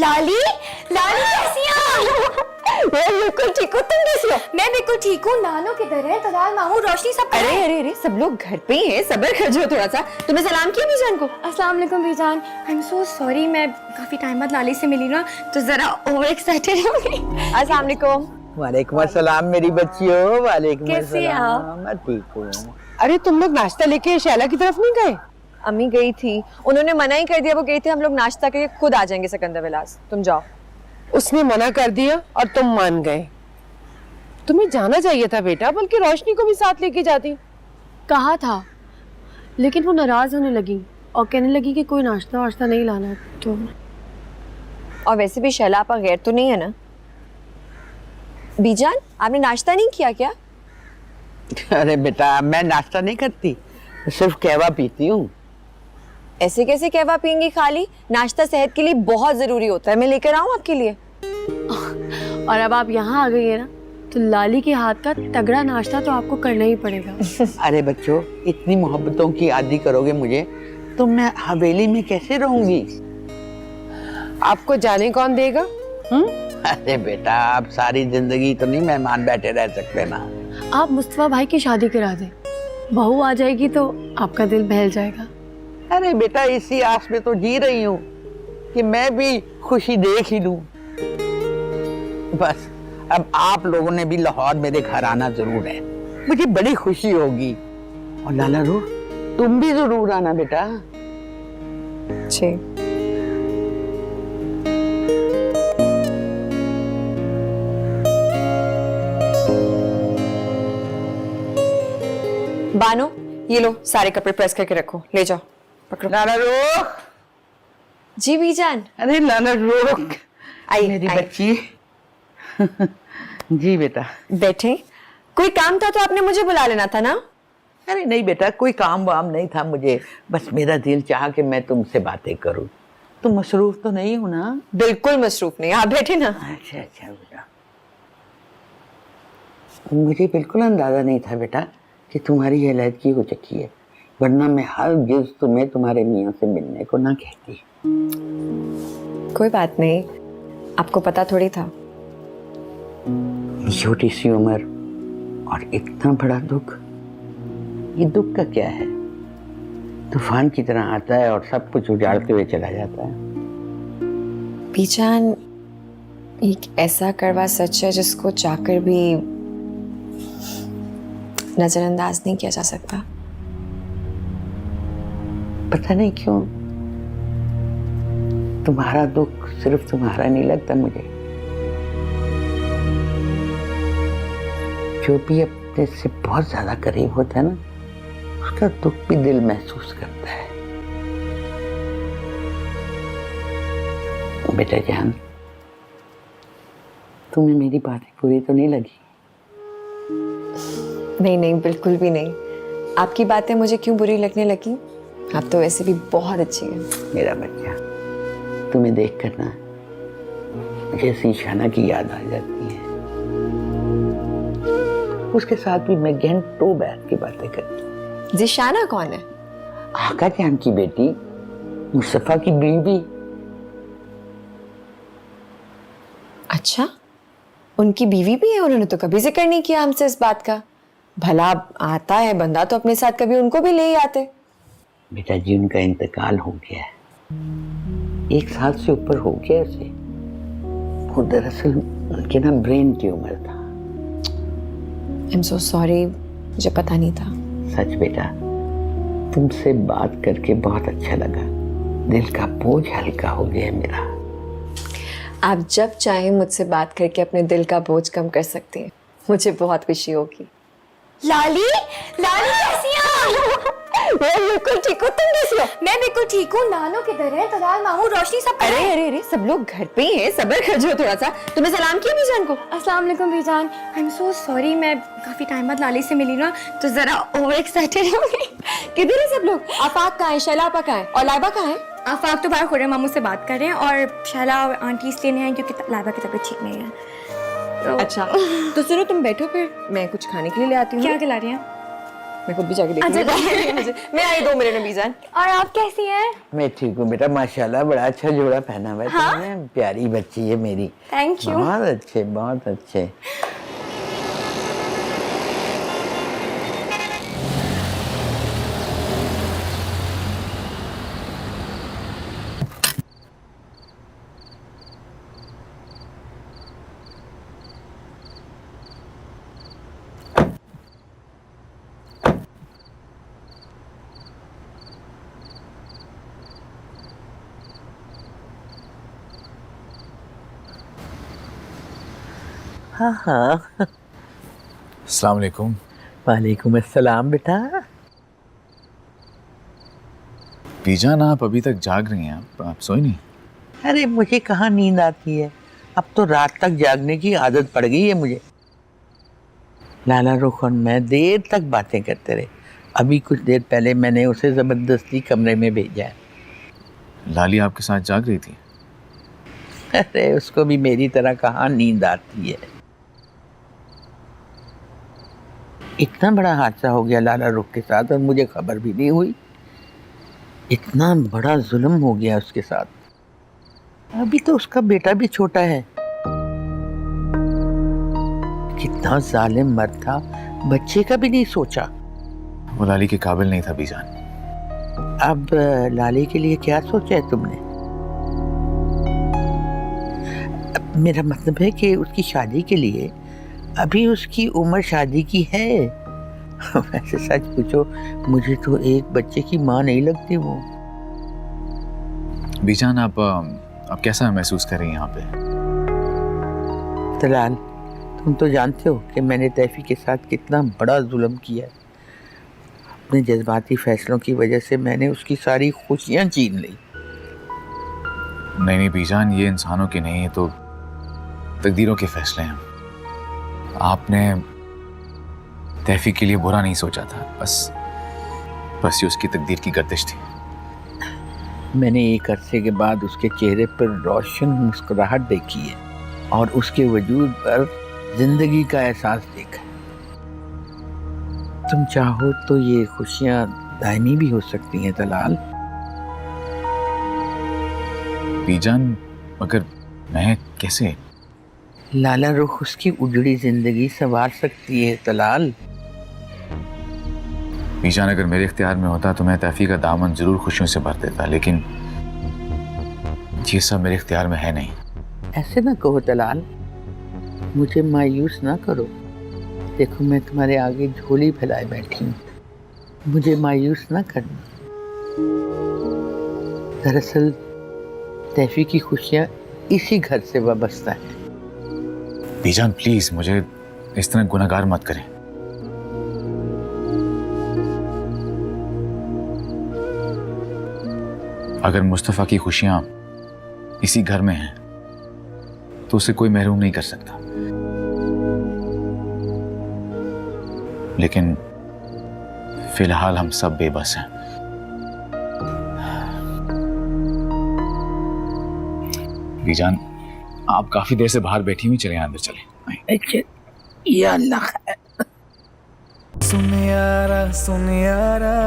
लाली, लाली कैसी हो? मैं बिल्कुल ठीक हूँ, तुम कैसी हो? मैं बिल्कुल ठीक हूँ। नानो किधर है? तलाल, मामू, रोशनी सब कहाँ हैं? अरे सब लोग घर पे ही हैं, सब्र कर जो थोड़ा सा। तुम्हें सलाम किया बीजान को? अस्सलाम वालेकुम बीजान। आई एम सो सॉरी, मैं काफी टाइम बाद लाली से मिली ना, तो जरा ओवर एक्साइटेड हो गई। अस्सलाम वालेकुम। वालेकुम अस्सलाम मेरी बच्चियों। वालेकुम कैसी हैं आप? अस्सलाम। मैं ठीक हूँ। अरे तुम लोग नाश्ता लेके शैला की तरफ नहीं गए? अम्मी गई थी, उन्होंने मना ही कर दिया। वो गई थी, हम लोग नाश्ता करके खुद आ जाएंगे सिकंदर विलास, तुम जाओ। उसने मना कर दिया और तुम मान गए। तुम्हें जाना चाहिए था बेटा, बल्कि रोशनी को भी साथ लेके जाती। कहा था, लेकिन वो नाराज होने लगी और कहने लगी कि कोई नाश्ता वाश्ता नहीं लाना। तो और वैसे भी शैला आपा गैर तो नहीं है ना? बीजान, आपने नाश्ता नहीं किया क्या? अरे बेटा, मैं नाश्ता नहीं करती, सिर्फ कहवा पीती हूँ। ऐसे कैसे कहवा पियेंगी खाली? नाश्ता सेहत के लिए बहुत जरूरी होता है। मैं लेकर आऊँ आपके लिए? और अब आप यहाँ आ गई है ना, तो लाली के हाथ का तगड़ा नाश्ता तो आपको करना ही पड़ेगा। अरे बच्चों, इतनी मोहब्बतों की आदी करोगे मुझे तो मैं हवेली में कैसे रहूंगी? आपको जाने कौन देगा? अरे बेटा, आप सारी जिंदगी तो नहीं मेहमान बैठे रह सकते ना। आप मुस्तफा भाई की शादी करा दें, बहू आ जाएगी तो आपका दिल बहल जाएगा। अरे बेटा, इसी आस में तो जी रही हूँ कि मैं भी खुशी देख ही लूं। बस अब आप लोगों ने भी लाहौर मेरे घर आना जरूर है, मुझे बड़ी खुशी होगी। और लाला रू, तुम भी जरूर आना बेटा। जी। बानो, ये लो सारे कपड़े प्रेस करके रखो, ले जाओ, पकड़ो। लाला रू। जी बीजान। अरे लाला रू, आई मेरी आई। बच्ची। जी बेटा। बैठे। कोई काम था तो आपने मुझे बुला लेना था ना? अरे नहीं बेटा, कोई काम वाम नहीं था मुझे, बस मेरा दिल चाहा कि मैं तुमसे बातें करूं। तुम मसरूफ तो नहीं हो ना? बिल्कुल मसरूफ नहीं, आप बैठे ना। अच्छा अच्छा बेटा, मुझे बिल्कुल अंदाजा नहीं था बेटा कि तुम्हारी अलहदगी हो चुकी है, वरना मैं हर गिज़ तुम्हें तुम्हारे मियाँ से मिलने को ना कहती। कोई बात नहीं, आपको पता थोड़ी था। छोटी सी उम्र और इतना बड़ा दुख, ये दुख का क्या है? तूफान की तरह आता है और सब कुछ उजाड़ते हुए चला जाता है। बीजान, एक ऐसा कड़वा सच है जिसको चाहकर भी नजरअंदाज नहीं किया जा सकता। पता नहीं क्यों तुम्हारा दुख सिर्फ तुम्हारा नहीं लगता मुझे। जो भी अपने से बहुत ज्यादा करीब होता है ना, उसका दुख भी दिल महसूस करता है। बेटा जान, तुम्हें मेरी बातें बुरी तो नहीं लगी? नहीं नहीं, बिल्कुल भी नहीं। आपकी बातें मुझे क्यों बुरी लगने लगी? आप तो वैसे भी बहुत अच्छी हैं। मेरा बच्चा, तुम्हें देख कर ना मुझे शीशाना की याद आ जाती है। उसके साथ भी मैं घंटों बैठ के बातें करती। जिशाना कौन है? आका जान की बेटी, मुस्तफा की बीवी। अच्छा, उनकी बीवी भी है? उन्होंने तो कभी जिक्र नहीं किया हमसे इस बात का। भला आता है बंदा तो अपने साथ कभी उनको भी ले ही आते। बेटा जी, उनका इंतकाल हो गया है, 1 साल से ऊपर हो गया उसे। वो दरअसल उनके ना ब्रेन ट्यूमर था। आई एम सो सॉरी, मुझे पता नहीं था। सच बेटा, तुमसे बात करके बहुत अच्छा लगा, दिल का बोझ हल्का हो गया मेरा। आप जब चाहें मुझसे बात करके अपने दिल का बोझ कम कर सकते हैं, मुझे बहुत खुशी होगी। लाली, लाली कैसी हो? मैं बिल्कुल ठीक हूँ, तुम कैसी हो? मैं बिल्कुल ठीक हूँ। नानो किधर है? तलाल, मामू, रोशनी सब कहाँ हैं? अरे सब लोग घर पे ही हैं, सब्र कर जो थोड़ा सा। तुम्हें सलाम किया बीजान को? अस्सलाम वालेकुम बीजान। आई एम सो सॉरी, मैं काफी टाइम बाद लाली से मिली ना, तो जरा ओवर एक्साइटेड हो गई। किधर है सब लोग? आफाक कहाँ है? शैला आपा कहाँ है? और लाइबा कहाँ है? आफाक तो बाहर खुर्रम मामू से बात कर रहे हैं और शैला और आंटी इसलिए नहीं आई क्योंकि लाइबा की तबीयत ठीक नहीं है। तो अच्छा, तो सुनो, तुम बैठो, फिर मैं कुछ खाने के लिए ले आती हूँ। क्या खिला रही हैं? मैं खुद भी जाके देखूंगी। मैं आई 2 मिनट में बीजान। और आप कैसी हैं? मैं ठीक हूँ बेटा, माशाल्लाह बड़ा अच्छा जोड़ा पहना हुआ है तुमने। प्यारी बच्ची है मेरी। Thank you. बहुत अच्छे, बहुत अच्छे। हाँ हाँ। अस्सलाम वालेकुम। वालेकुम अस्सलाम बेटा। बीजान आप अभी तक जाग रही हैं, आप सोई नहीं? अरे मुझे कहाँ नींद आती है, अब तो रात तक जागने की आदत पड़ गई है मुझे। लाला रुख और मैं देर तक बातें करते रहे। अभी कुछ देर पहले मैंने उसे ज़बरदस्ती कमरे में भेजा है। लाली आपके साथ जाग रही थी? अरे उसको भी मेरी तरह कहाँ नींद आती है। इतना बड़ा हादसा हो गया लाला रुख के साथ और मुझे खबर भी नहीं हुई। इतना बड़ा जुल्म हो गया उसके साथ। अभी तो उसका बेटा भी छोटा है। कितना जालिम मर्द था, बच्चे का भी नहीं सोचा। वो लाली के काबिल नहीं था बीजान। अब लाली के लिए क्या सोचा है तुमने? मेरा मतलब है कि उसकी शादी के लिए अभी उसकी उम्र शादी की है। वैसे सच पूछो मुझे तो एक बच्चे की माँ नहीं लगती वो। बीजान आप कैसा महसूस कर रही हैं यहाँ पे? तलाल, तुम तो जानते हो कि मैंने तैफी के साथ कितना बड़ा जुल्म किया है। अपने जज्बाती फैसलों की वजह से मैंने उसकी सारी खुशियाँ छीन ली। नहीं बीजान, ये इंसानों के नहीं, ये तो तकदीरों के फैसले हैं। आपने तैफी के लिए बुरा नहीं सोचा था, बस ये उसकी तकदीर की गर्दिश थी। मैंने एक अरसे के बाद उसके चेहरे पर रोशन मुस्कुराहट देखी है और उसके वजूद पर जिंदगी का एहसास देखा। तुम चाहो तो ये खुशियां दायमी भी हो सकती हैं तलाल। बीजान मगर मैं कैसे? लाला रुख उसकी उजड़ी जिंदगी संवार सकती है तलाल। बीजान अगर मेरे इख्तियार में होता तो मैं तैफी का दामन जरूर खुशियों से भर देता, लेकिन ये सब मेरे इख्तियार में है नहीं। ऐसे ना कहो तलाल, मुझे मायूस ना करो। देखो मैं तुम्हारे आगे झोली फैलाए बैठी हूँ, मुझे मायूस ना करना। दरअसल तैफी की खुशियाँ इसी घर से वाबस्ता है। बीजान प्लीज मुझे इस तरह गुनहगार मत करें। अगर मुस्तफ़ा की खुशियां इसी घर में हैं तो उसे कोई महरूम नहीं कर सकता, लेकिन फिलहाल हम सब बेबस हैं। बीजान आप काफी देर से बाहर बैठी हुई, चले अंदर चले। अच्छा या अल्लाह। सुन यारा